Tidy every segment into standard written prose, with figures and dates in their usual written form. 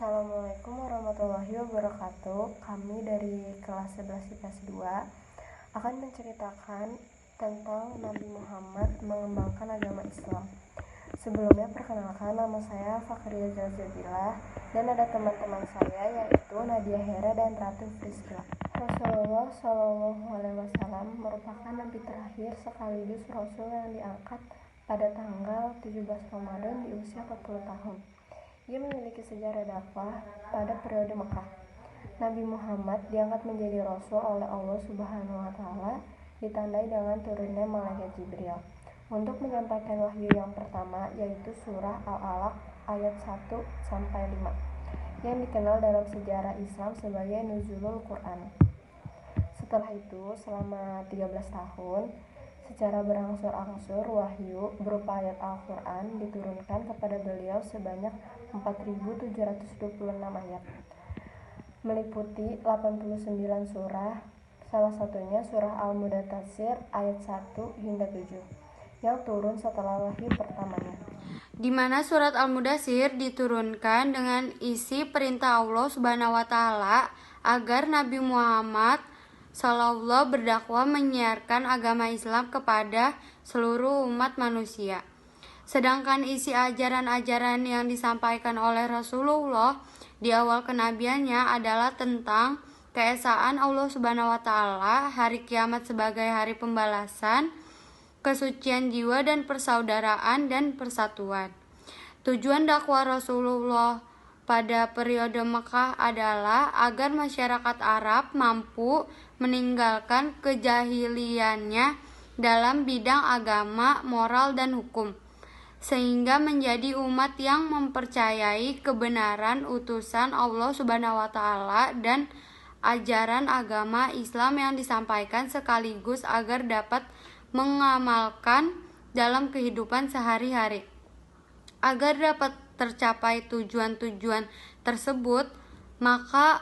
Assalamualaikum warahmatullahi wabarakatuh. Kami dari kelas 11 IPS 2 akan menceritakan tentang Nabi Muhammad mengembangkan agama Islam. Sebelumnya perkenalkan, nama saya Fakria Zazabilah dan ada teman-teman saya yaitu Nadia Hera dan Ratu Friskila. Rasulullah SAW merupakan nabi terakhir sekaligus rasul yang diangkat pada tanggal 17 Ramadan di usia 40 tahun. Ia memiliki sejarah dakwah pada periode Mekah. Nabi Muhammad diangkat menjadi rasul oleh Allah Subhanahu wa taala ditandai dengan turunnya malaikat Jibril untuk menyampaikan wahyu yang pertama, yaitu surah Al-Alaq ayat 1 sampai 5 yang dikenal dalam sejarah Islam sebagai Nuzulul Quran. Setelah itu, selama 13 tahun secara berangsur-angsur wahyu berupa ayat Al-Quran diturunkan kepada beliau sebanyak 4.726 ayat, meliputi 89 surah, salah satunya surah Al-Mudaththir ayat 1 hingga 7 yang turun setelah wahyu pertamanya. Di mana surat Al-Mudaththir diturunkan dengan isi perintah Allah Subhanahu wa taala agar Nabi Muhammad Sallallahu berdakwah menyiarkan agama Islam kepada seluruh umat manusia. Sedangkan isi ajaran-ajaran yang disampaikan oleh Rasulullah di awal kenabiannya adalah tentang keesaan Allah Subhanahu wa taala, hari kiamat sebagai hari pembalasan, kesucian jiwa dan persaudaraan dan persatuan. Tujuan dakwah Rasulullah pada periode Mekah adalah agar masyarakat Arab mampu meninggalkan kejahiliannya dalam bidang agama, moral, dan hukum, sehingga menjadi umat yang mempercayai kebenaran utusan Allah Subhanahu wa taala dan ajaran agama Islam yang disampaikan, sekaligus agar dapat mengamalkan dalam kehidupan sehari-hari. Agar dapat tercapai tujuan-tujuan tersebut, maka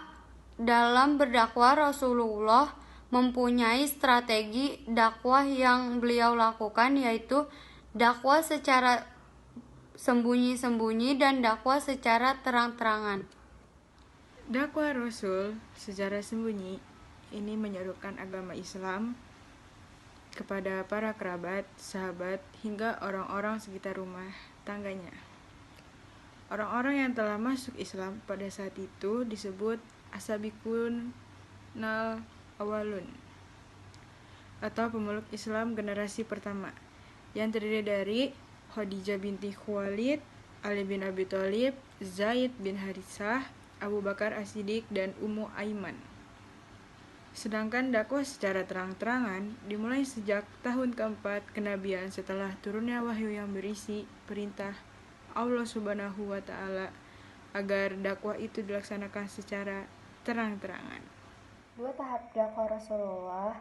dalam berdakwah Rasulullah mempunyai strategi dakwah yang beliau lakukan, yaitu dakwah secara sembunyi-sembunyi dan dakwah secara terang-terangan. Dakwah Rasul secara sembunyi ini menyerukan agama Islam kepada para kerabat, sahabat, hingga orang-orang sekitar rumah tangganya. Orang-orang yang telah masuk Islam pada saat itu disebut As-Sabiqun Al-Awwalun atau pemeluk Islam generasi pertama, yang terdiri dari Khadijah binti Khuwailid, Ali bin Abi Thalib, Zaid bin Haritsah, Abu Bakar As-Siddiq, dan Ummu Aiman. Sedangkan dakwah secara terang-terangan dimulai sejak tahun keempat kenabian setelah turunnya wahyu yang berisi perintah Allah Subhanahu wa taala agar dakwah itu dilaksanakan secara terang-terangan. Dua tahap dakwah Rasulullah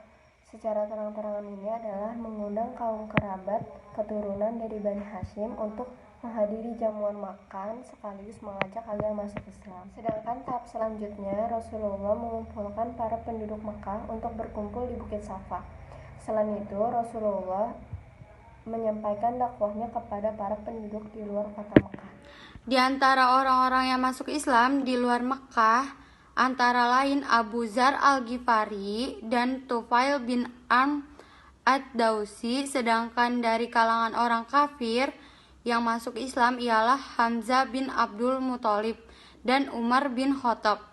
secara terang-terangan ini adalah mengundang kaum kerabat keturunan dari Bani Hashim untuk menghadiri jamuan makan sekaligus mengajak agar masuk Islam. Sedangkan tahap selanjutnya, Rasulullah mengumpulkan para penduduk Mekah untuk berkumpul di Bukit Safa. Selain itu, Rasulullah menyampaikan dakwahnya kepada para penduduk di luar kota Mekah. Di antara orang-orang yang masuk Islam di luar Mekah, antara lain Abu Dzar Al-Ghifari dan Tufail bin Amr Ad-Dausi. Sedangkan dari kalangan orang kafir yang masuk Islam ialah Hamzah bin Abdul Muthalib dan Umar bin Khattab.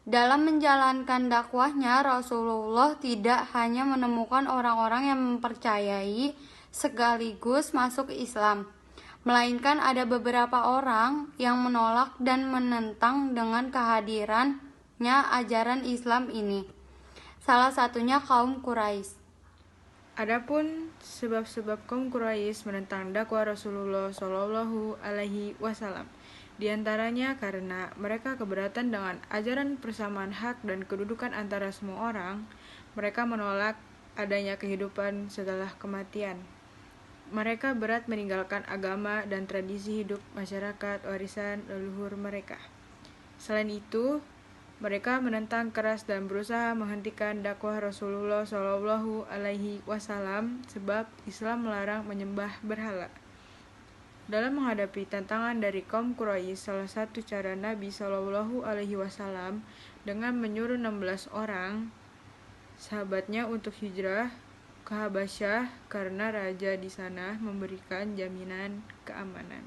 Dalam menjalankan dakwahnya, Rasulullah tidak hanya menemukan orang-orang yang mempercayai sekaligus masuk Islam, melainkan ada beberapa orang yang menolak dan menentang dengan kehadirannya ajaran Islam ini. Salah satunya kaum Quraisy. Adapun sebab-sebab kaum Quraisy menentang dakwah Rasulullah Shallallahu Alaihi Wasallam, diantaranya karena mereka keberatan dengan ajaran persamaan hak dan kedudukan antara semua orang. Mereka menolak adanya kehidupan setelah kematian. Mereka berat meninggalkan agama dan tradisi hidup masyarakat warisan leluhur mereka. Selain itu, mereka menentang keras dan berusaha menghentikan dakwah Rasulullah Shallallahu Alaihi Wasallam sebab Islam melarang menyembah berhala. Dalam menghadapi tantangan dari kaum Quraisy, salah satu cara Nabi Shallallahu Alaihi Wasallam dengan menyuruh 16 orang sahabatnya untuk hijrah ke Habasyah karena raja di sana memberikan jaminan keamanan.